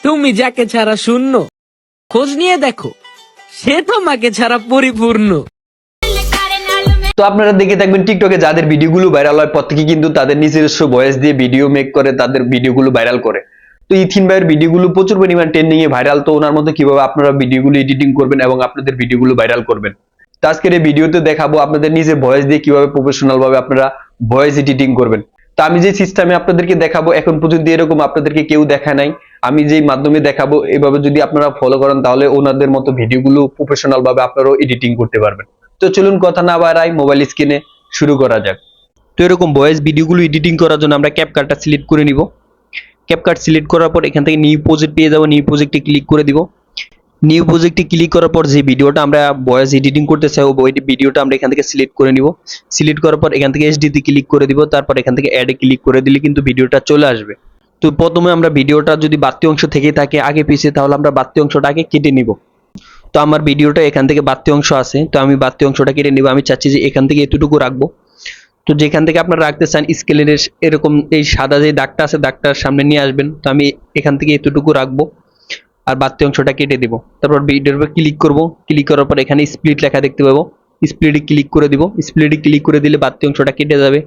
তুমি যাকে ছাড়া শূন্য, খোঁজ নিয়ে দেখো সে তোমাকে ছাড়া পরিপূর্ণ। তো আপনারা দেখে থাকবেন টিকটকে যাদের ভিডিওগুলো ভাইরাল হয় প্রত্যেকে কিন্তু তাদের নিজস্ব ভয়েস দিয়ে ভিডিও মেক করে তাদের ভিডিওগুলো ভাইরাল করে। তো ইথিন ভাইয়ের ভিডিওগুলো প্রচুর পরিমাণ ট্রেন্ডিং এ ভাইরাল। তো ওনার মতো কিভাবে আপনারা ভিডিওগুলো এডিটিং করবেন এবং আপনাদের ভিডিওগুলো ভাইরাল করবেন, তো আজকের এই ভিডিওতে দেখাবো আপনাদের নিজের ভয়েস দিয়ে কিভাবে প্রফেশনাল ভাবে আপনারা ভয়েস এডিটিং করবেন। তো আমি যে সিস্টেমে আপনাদেরকে দেখাবো এখন পর্যন্ত এরকম আপনাদেরকে কেউ দেখায় নাই। আমি যেই মাধ্যমে দেখাবো এভাবে যদি আপনারা ফলো করেন তাহলে ওনাদের মতো ভিডিওগুলো প্রফেশনাল ভাবে আপনারাও এডিটিং করতে পারবেন। তো চলুন কথা না বাড়াই, মোবাইল স্ক্রিনে শুরু করা যাক। তো এরকম ভয়েস ভিডিওগুলো এডিটিং করার জন্য আমরা ক্যাপকাটটা সিলেক্ট করে নিব। ক্যাপকাট সিলেক্ট করার পর এখান থেকে নিউ প্রজেক্ট পেয়ে যাব, নিউ প্রজেক্টে ক্লিক করে দিব। নিউ প্রজেক্টে ক্লিক করার পর যে ভিডিওটা আমরা ভয়েস এডিটিং করতে চাই ওই ভিডিওটা আমরা এখান থেকে সিলেক্ট করে নিব। সিলেক্ট করার পর এখান থেকে এইচডি তে ক্লিক করে দিব, তারপর এখান থেকে অ্যাডে ক্লিক করে দিলে কিন্তু ভিডিওটা চলে আসবে। তো প্রথমে আমরা ভিডিওটা যদি বাড়তি অংশ থেকে থাকে আগে পিছিয়ে তাহলে আমরা বাড়তি অংশটা আগে কেটে নিব। তো আমার ভিডিওটা এখান থেকে বাড়তি অংশ আছে, তো আমি বাড়তি অংশটা কেটে নিব। আমি চাচ্ছি যে এখান থেকে এতটুকু রাখবো। তো যেখান থেকে আপনারা রাখতে চান স্কেলের এরকম এই সাদা যে দাগটা আছে দাগটার সামনে নিয়ে আসবেন। তো আমি এখান থেকে এতটুকু রাখবো আর বাড়তি অংশটা কেটে দিব। তারপর ভিডিওর উপর ক্লিক করব, ক্লিক করার পর এখানে স্প্লিট লেখা দেখতে পাবো, স্প্লিটে ক্লিক করে দিব। স্প্লিটে ক্লিক করে দিলে বাড়তি অংশটা কেটে যাবে।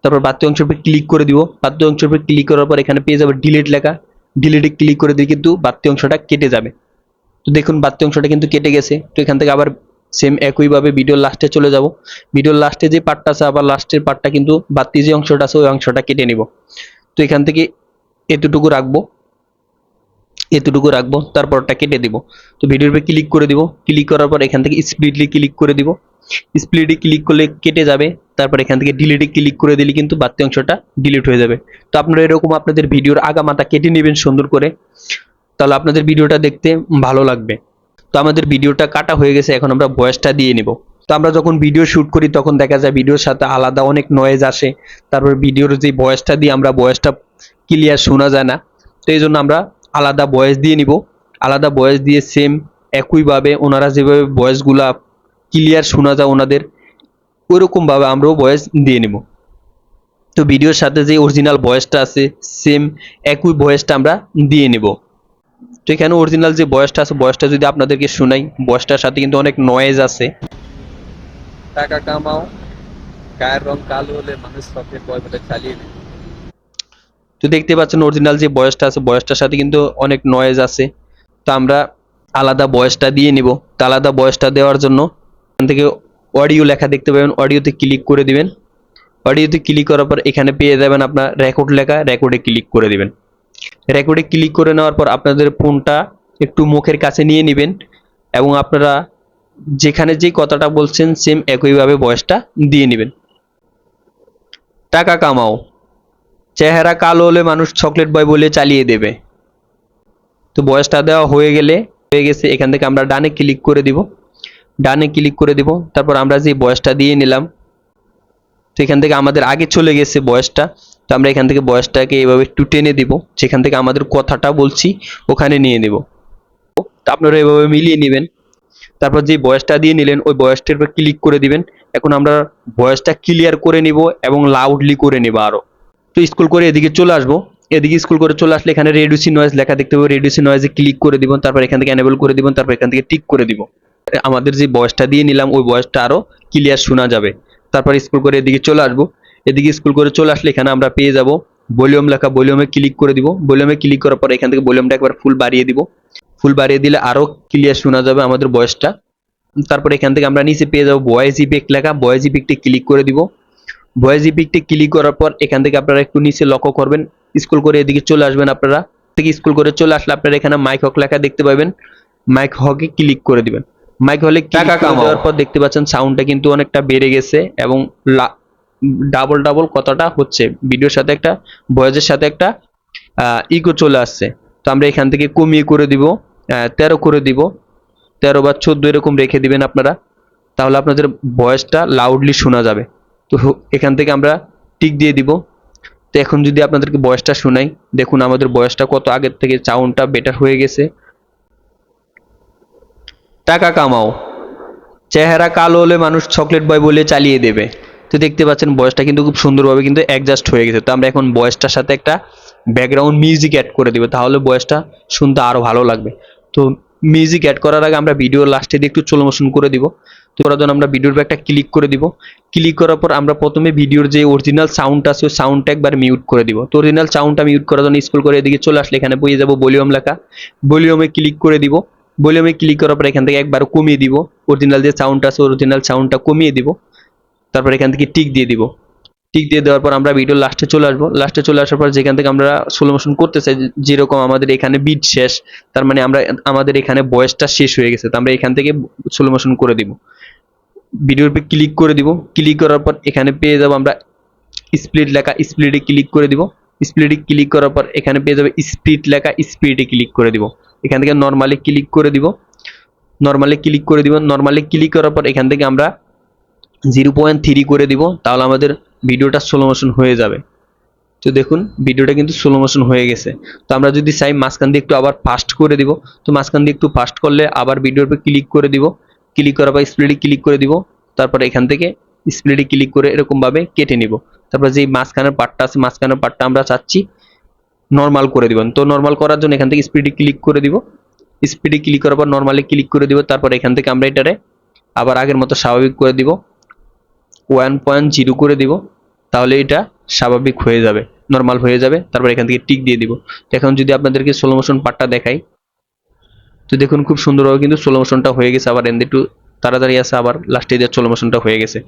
তারপর বাড়তি অংশের উপর ক্লিক করে দিব। বাড়তি অংশের উপর ক্লিক করার পর এখানে পেয়ে যাবে ডিলিট লেখা, ডিলিটে ক্লিক করে দিলে কিন্তু বাড়তি অংশটা কেটে যাবে। তো দেখুন বাড়তি অংশটা কিন্তু কেটে গেছে। তো এখান থেকে আবার সেম একইভাবে ভিডিওর লাস্টে চলে যাব। ভিডিওর লাস্টে যে পার্টটা আছে আবার লাস্টের পার্টটা কিন্তু বাড়তি যে অংশটা আছে ওই অংশটা কেটে নিব। তো এখান থেকে এতটুকু রাখবো, এতটুকু রাখবো, তারপরটা কেটে দিব। তো ভিডিওর উপর ক্লিক করে দিব, ক্লিক করার পর এখান থেকে স্প্লিটলি ক্লিক করে দিব। স্প্লিটে ক্লিক করলে কেটে যাবে। তারপর এখান থেকে ডিলিটে ক্লিক করে দিলে কিন্তু বাড়তি অংশটা ডিলিট হয়ে যাবে। তো আপনারা এরকম আপনাদের ভিডিওর আগা মাথা কেটে নেবেন সুন্দর করে, তাহলে আপনাদের ভিডিওটা দেখতে ভালো লাগবে। তো আমাদের ভিডিওটা কাটা হয়ে গেছে, এখন আমরা ভয়েসটা দিয়ে নিব। তো আমরা যখন ভিডিও শুট করি তখন দেখা যায় ভিডিওর সাথে আলাদা অনেক নয়েজ আসে, তারপর ভিডিওর যে ভয়েসটা দিয়ে আমরা ভয়েসটা ক্লিয়ার শোনা যায় না। তো এই জন্য আমরা আলাদা ভয়েস দিয়ে নিব। আলাদা ভয়েস দিয়ে সেম একইভাবে ওনারা যেভাবে ভয়েসগুলা ক্লিয়ার শোনা যায় ওনাদের ওইরকমভাবে আমরাও ভয়েস দিয়ে নিব। তো ভিডিওর সাথে যে অরিজিনাল ভয়েসটা আছে সেম একই ভয়েসটা আমরা দিয়ে নিব। তো এখানে অরিজিনাল যে ভয়েসটা আছে ভয়েসটা যদি আপনাদেরকে শোনাই, ভয়েসটার সাথে কিন্তু অনেক নয়েজ আছে। টাকা কামাও, গায়ের রং কালো হলে মানুষ চকলেট বয় বলে চালিয়ে নেয়। তো দেখতে পাচ্ছেন অরিজিনাল যে ভয়েসটা আছে ভয়েসটার সাথে কিন্তু অনেক নয়েজ আছে। তো আমরা আলাদা ভয়েসটা দিয়ে নিব। তো আলাদা ভয়েসটা দেওয়ার জন্য এখান থেকে অডিও লেখা দেখতে পাবেন, অডিওতে ক্লিক করে দিবেন। অডিওতে ক্লিক করার পর এখানে পেয়ে যাবেন আপনার রেকর্ড লেখা, রেকর্ডে ক্লিক করে দিবেন। রেকর্ডে ক্লিক করে নেওয়ার পর আপনাদের ফোনটা একটু মুখের কাছে নিয়ে নেবেন এবং আপনারা যেখানে যে কথাটা বলছেন সেম একইভাবে ভয়েসটা দিয়ে নেবেন। টাকা কামাও, চেহারা কালো হলে মানুষ চকলেট বয় বলে চালিয়ে দেবে। তো ভয়েসটা দেওয়া হয়ে গেছে। এখান থেকে আমরা ডানে ক্লিক করে দিব, ডানে ক্লিক করে দিব। তারপর আমরা যে ভয়েসটা দিয়ে নিলাম, তো এখান থেকে আমাদের আগে চলে গেছে ভয়েসটা। তো আমরা এখান থেকে ভয়েসটাকে এভাবে একটু টেনে দিব, যেখান থেকে আমাদের কথাটা বলছি ওখানে নিয়ে নেব। তো আপনারা এভাবে মিলিয়ে নেবেন। তারপর যে ভয়েসটা দিয়ে নিলেন ওই ভয়েসটার উপর ক্লিক করে দিবেন। এখন আমরা ভয়েসটা ক্লিয়ার করে নিব এবং লাউডলি করে নেব আরো। তো স্ক্রল করে এদিকে চলে আসবো। এদিকে স্ক্রল করে চলে আসলে এখানে রেডিউসি নয়েজ লেখা দেখতে পাবো, রেডিউসি নয়েজে ক্লিক করে দিব। তারপর এখান থেকে এনেবল করে দিব, তারপর এখান থেকে টিক করে দিব। আমাদের যে ভয়েসটা দিয়ে নিলাম ওই ভয়েসটা আরো ক্লিয়ার শোনা যাবে। তারপর স্ক্রল করে এদিকে চলে আসবো। এদিকে স্ক্রল করে চলে আসলে এখানে আমরা পেয়ে যাব ভলিউম লেখা, ভলিউমে ক্লিক করে দিব। ভলিউমে ক্লিক করার পর এখান থেকে ভলিউমটা একবার ফুল বাড়িয়ে দিব। ফুল বাড়িয়ে দিলে আরো ক্লিয়ার শোনা যাবে আমাদের ভয়েসটা। তারপর এখান থেকে আমরা নিচে পেয়ে যাবো ভয়েস ইফেক্ট লেখা, ভয়েস ইফেক্টে ক্লিক করে দিব। ভয়েস ইফেক্টে ক্লিক করার পর এখান থেকে আপনারা একটু নিচে লক্ষ্য করবেন, স্ক্রল করে এদিকে চলে আসবেন। আপনারা থেকে স্ক্রল করে চলে আসলে আপনারা এখানে মাইক হক লেখা দেখতে পাবেন, মাইক হকে ক্লিক করে দিবেন। মাইক হলে ক্লিক করে দেওয়ার পর দেখতে পাচ্ছেন সাউন্ডটা কিন্তু অনেকটা বেড়ে গেছে এবং ডাবল ডাবল কথাটা হচ্ছে, ভিডিওর সাথে একটা ভয়েসের সাথে একটা ইকো চলে আসছে। তো আমরা এখান থেকে কমিয়ে করে দিব, 13 করে দিব, 13 বা 14 এরকম রেখে দিবেন আপনারা, তাহলে আপনাদের ভয়েসটা লাউডলি শোনা যাবে। তো এখান থেকে আমরা টিক দিয়ে দিব। তো এখন যদি আপনাদেরকে ভয়েসটা শোনাই, দেখুন আমাদের ভয়েসটা কত আগের থেকে সাউন্ডটা বেটার হয়ে গেছে। টাকা কামাও, চেহারা কালো হলে মানুষ চকলেট বয় বলে চালিয়ে দেবে। তো দেখতে পাচ্ছেন ভয়েসটা কিন্তু খুব সুন্দরভাবে কিন্তু অ্যাডজাস্ট হয়ে গেছে। তো আমরা এখন ভয়েসটার সাথে একটা ব্যাকগ্রাউন্ড মিউজিক অ্যাড করে দিব, তাহলে ভয়েসটা শুনতে আরো ভালো লাগবে। তো মিউজিক অ্যাড করার আগে আমরা ভিডিও লাস্টে দিয়ে একটু স্লো মোশন করে দিব। তো করার জন্য আমরা ভিডিওর একটা ক্লিক করে দিব। ক্লিক করার পর আমরা প্রথমে ভিডিওর যে অরিজিনাল সাউন্ড আছে ওই সাউন্ডটা একবার মিউট করে দিব। তো অরিজিনাল সাউন্ডটা মিউট করার জন্য স্ক্রল করে এদিকে চলে আসলে এখানে পেয়ে যাব ভলিউম লেখা, ভলিউমে ক্লিক করে দিব। ভলিউমে ক্লিক করার পর এখান থেকে একবার কমিয়ে দিব, অরিজিনাল যে সাউন্ড আছে অরিজিনাল সাউন্ডটা কমিয়ে দিব। তারপর এখান থেকে টিক দিয়ে দিব। টিক দিয়ে দেওয়ার পর আমরা ভিডিও লাস্টে চলে আসবো। লাস্টে চলে আসার পর যেখান থেকে আমরা স্লো মোশন করতে চাই, যেরকম আমাদের এখানে বিট শেষ, তার মানে আমাদের এখানে ভয়েসটা শেষ হয়ে গেছে, তো আমরা এখান থেকে স্লো মোশন করে দিব। ভিডিওর উপর ক্লিক করে দিব। ক্লিক করার পর এখানে পেয়ে যাবো আমরা স্প্লিট লেখা, স্প্লিটে ক্লিক করে দিব। স্প্লিটে ক্লিক করার পর এখানে পেয়ে যাবে স্পিড লেখা, স্পিডে ক্লিক করে দিব। এখান থেকে নর্মালি ক্লিক করে দিব। নর্মালি ক্লিক করে দিব। নর্মালি ক্লিক করার পর এখান থেকে আমরা 0.3 করে দিব, তাহলে আমাদের ভিডিওটা স্লো মোশন হয়ে যাবে। তো দেখুন ভিডিওটা কিন্তু স্লো মোশন হয়ে গেছে। তো আমরা যদি চাই মাঝখান দিয়ে একটু আবার ফাস্ট করে দিব, তো মাঝখান দিয়ে একটু ফাস্ট করলে আবার ভিডিওর উপর ক্লিক করে দিব। ক্লিক করার পর স্প্লিটে ক্লিক করে দিব। তারপর এখান থেকে স্প্লিটে ক্লিক করে এরকম ভাবে কেটে নিব। তারপর যে মাঝখানের পার্টটা আছে মাঝখানের পার্টটা আমরা চাচ্ছি নর্মাল করে দিব। তো নর্মাল করার জন্য এখান থেকে স্পিডে ক্লিক করে দিব। স্পিডে ক্লিক করার পর নর্মালি ক্লিক করে দিব। তারপর এখান থেকে আমরা এটারে আবার আগের মতো স্বাভাবিক করে দিব, 1.0 করে দিব, তাহলে এটা স্বাভাবিক হয়ে যাবে, নর্মাল হয়ে যাবে। তারপর এখান থেকে টিক দিয়ে দিব। তো এখন যদি আপনাদেরকে স্লো মোশন পার্টটা দেখাই, তো দেখুন খুব সুন্দরভাবে কিন্তু স্লো মোশনটা হয়ে গেছে। আবার এন্ড একটু তাড়াতাড়ি আছে, আবার লাস্টে দিয়ে স্লো মোশনটা হয়ে গেছে।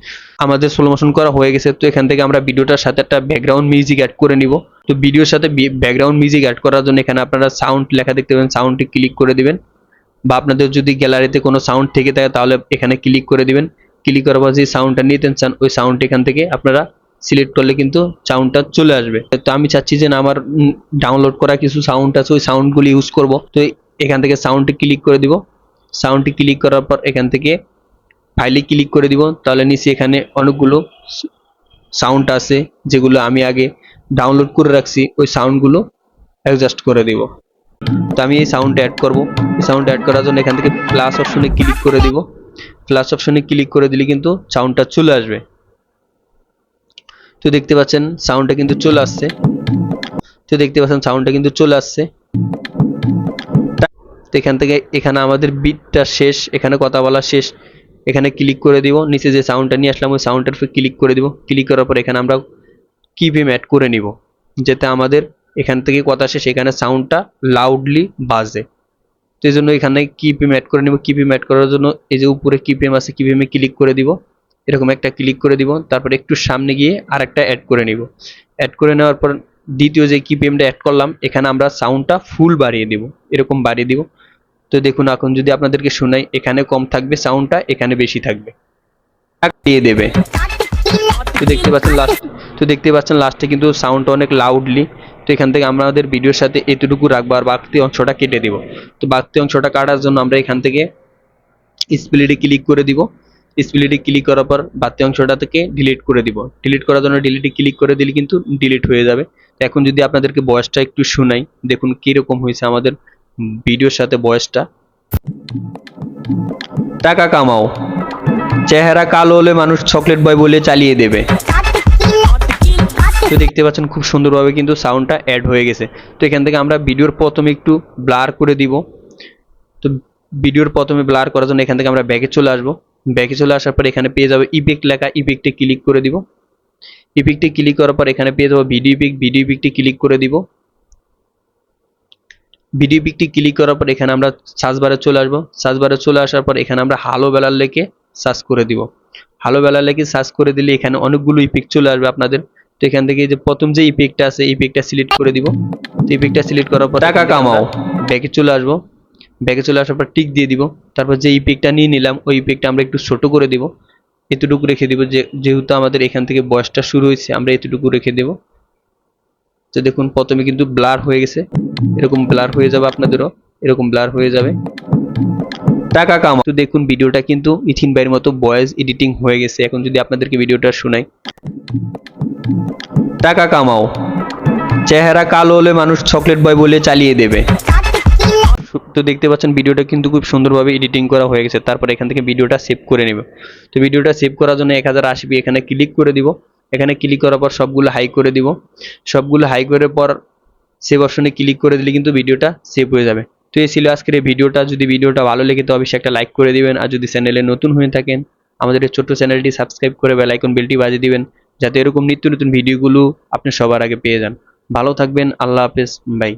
আমাদের স্লো মোশন করা হয়ে গেছে। তো এখান থেকে আমরা ভিডিওটার সাথে একটা ব্যাকগ্রাউন্ড মিউজিক অ্যাড করে নিব। তো ভিডিওর সাথে ব্যাকগ্রাউন্ড মিউজিক অ্যাড করার জন্য এখানে আপনারা সাউন্ড লেখা দেখতে পাবেন, সাউন্ডে ক্লিক করে দিবেন। বা আপনাদের যদি গ্যালারিতে কোনো সাউন্ড থেকে থাকে তাহলে এখানে ক্লিক করে দিবেন। ক্লিক করার পর যে সাউন্ডটা নিতে চান ওই সাউন্ড এখান থেকে আপনারা সিলেক্ট করলে কিন্তু সাউন্ডটা চলে আসবে। তো আমি চাচ্ছি যে না, আমার ডাউনলোড করা কিছু সাউন্ড আছে ওই সাউন্ডগুলি ইউজ করব। তো এখান থেকে সাউন্ডে ক্লিক করে দিব। সাউন্ডে ক্লিক করার পর এখান থেকে ফাইলে ক্লিক করে দিব। তাহলে নিচে এখানে অনেকগুলো সাউন্ড আছে যেগুলো আমি আগে ডাউনলোড করে রাখছি, ওই সাউন্ডগুলো অ্যাডজাস্ট করে দিব। তো আমি এই সাউন্ড অ্যাড করব। এই সাউন্ড অ্যাড করার জন্য এখান থেকে প্লাস অপশনে ক্লিক করে দিব। প্লাস অপশনে ক্লিক করে দিলে কিন্তু সাউন্ডটা চলে আসবে। তো দেখতে পাচ্ছেন সাউন্ডটা কিন্তু চলে আসছে। তো দেখতে পাচ্ছেন সাউন্ডটা কিন্তু চলে আসছে। তো এখান থেকে এখানে আমাদের বিটটা শেষ, এখানে কথা বলা শেষ। এখানে ক্লিক করে দিব। নিচে যে সাউন্ডটা নিয়ে আসলাম ওই সাউন্ডটার উপর ক্লিক করে দিব। ক্লিক করার পর এখানে আমরা কিপিএম অ্যাড করে নিব, যাতে আমাদের এখান থেকে কথা শেষ এখানে সাউন্ডটা লাউডলি বাজে। তো এই জন্য এখানে কিপিএম অ্যাড করে নিব। কিপিএম অ্যাড করার জন্য এই যে উপরে কিপিএম আছে, কিপিএম এ ক্লিক করে দিব। এরকম একটা ক্লিক করে দিব। তারপর একটু সামনে গিয়ে আরেকটা অ্যাড করে নিব। অ্যাড করে নেওয়ার পর দ্বিতীয় যে কিপিএমটা অ্যাড করলাম এখানে আমরা সাউন্ডটা ফুল বাড়িয়ে দিব, এরকম বাড়িয়ে দিব। তো দেখুন এখন যদি আপনাদেরকে শোনাই, এখানে কম থাকবে সাউন্ডটা, এখানে বেশি থাকবে, দিয়ে দেবে। তো দেখতে পাচ্ছেন লাস্টে কিন্তু সাউন্ডটা অনেক লাউডলি। তো এখান থেকে আমাদের ভিডিওর সাথে এতটুকু রাখবো আর বাড়তি অংশটা কেটে দিব। তো বাড়তি অংশটা কাটার জন্য আমরা এখান থেকে স্প্লিটে ক্লিক করে দিব। স্প্লিটে ক্লিক করার পর বাড়তি অংশটা থেকে ডিলিট করে দিব। ডিলিট করার জন্য ডিলিটে ক্লিক করে দিলে কিন্তু ডিলিট হয়ে যাবে। এখন যদি আপনাদেরকে ভয়েসটা একটু শোনাই, দেখুন কিরকম হয়েছে আমাদের ভিডিওর সাথে ভয়েসটা। টাকা কামাও, চেহারা কালো হলে মানুষ চকলেট বয় বলে চালিয়ে দেবে। তো দেখতে পাচ্ছেন খুব সুন্দরভাবে কিন্তু সাউন্ডটা অ্যাড হয়ে গেছে। তো এখান থেকে আমরা ভিডিওর প্রথমে একটু ব্লার করে দিব। তো ভিডিওর প্রথমে ব্লার করার জন্য এখান থেকে আমরা ব্যাকে চলে আসবো। ব্যাকে চলে আসার পর এখানে পেয়ে যাবে ইফেক্ট লেখা, ইফেক্টে ক্লিক করে দিব। ইফেক্টে ক্লিক করার পর এখানে পেয়ে যাবো ভিডিও ইফেক্ট, ভিডিও ইফেক্টে ক্লিক করে দিব। ভিডিও ইফেক্টে ক্লিক করার পর এখানে আমরা সার্চ বারে চলে আসবো। সার্চ বারে চলে আসার পর এখানে আমরা হালো বেলার লেখে সার্চ করে দিব। হালো বেলার লেখে সার্চ করে দিলে এখানে অনেকগুলো ইফেক্ট চলে আসবে আপনাদের। তো এখান থেকে যে প্রথম যে ইফেক্টটা আছে ইফেক্টটা সিলেক্ট করে দিব। তো ইফেক্টটা সিলেক্ট করার পর টাকা কামাও ব্যাকে চলে আসবো। ব্যাকে চলে আসার পর টিক দিয়ে দিব। তারপর যে ইফেক্টটা নিয়ে নিলাম ওই ইফেক্টটা আমরা একটু ছোট করে দিব, এতটুকু রেখে দিব। যেহেতু আমাদের এখান থেকে বয়সটা শুরু হয়েছে আমরা এতটুকু রেখে দেব। তো দেখুন প্রথমে কিন্তু ব্লার হয়ে গেছে, এরকম ব্লার হয়ে যাবে, আপনাদেরও এরকম ব্লার হয়ে যাবে। টাকা কামাও। তো দেখুন ভিডিওটা কিন্তু ইথিন ভাইয়ের মতো ভয়েস এডিটিং হয়ে গেছে। এখন যদি আপনাদেরকে ভিডিওটা শোনাই, টাকা কামাও, চেহারা কালো হলে মানুষ চকলেট বয় বলে চালিয়ে দেবে। তো দেখতে পাচ্ছেন ভিডিওটা কিন্তু খুব সুন্দরভাবে এডিটিং করা হয়ে গেছে। তারপর এখান থেকে ভিডিওটা সেভ করে নেব। তো ভিডিওটা সেভ করার জন্য 1080p এখানে ক্লিক করে দিব। এখানে ক্লিক করার পর সবগুলো হাই করে দিব। সবগুলো হাই করার পর সেভ অপশনে ক্লিক করে দিলে কিন্তু ভিডিওটা সেভ হয়ে যাবে। তো এই ছিল আজকের এই ভিডিওটা। যদি ভিডিওটা ভালো লেগে তো অবশ্যই একটা লাইক করে দিবেন, আর যদি চ্যানেলে নতুন হয়ে থাকেন আমাদের এই ছোট্ট চ্যানেলটি সাবস্ক্রাইব করে বেল আইকন বেলটি বাজিয়ে দিবেন, যাতে এরকম নিত্য নতুন ভিডিওগুলো আপনি সবার আগে পেয়ে যান। ভালো থাকবেন, আল্লাহ হাফেজ, বাই।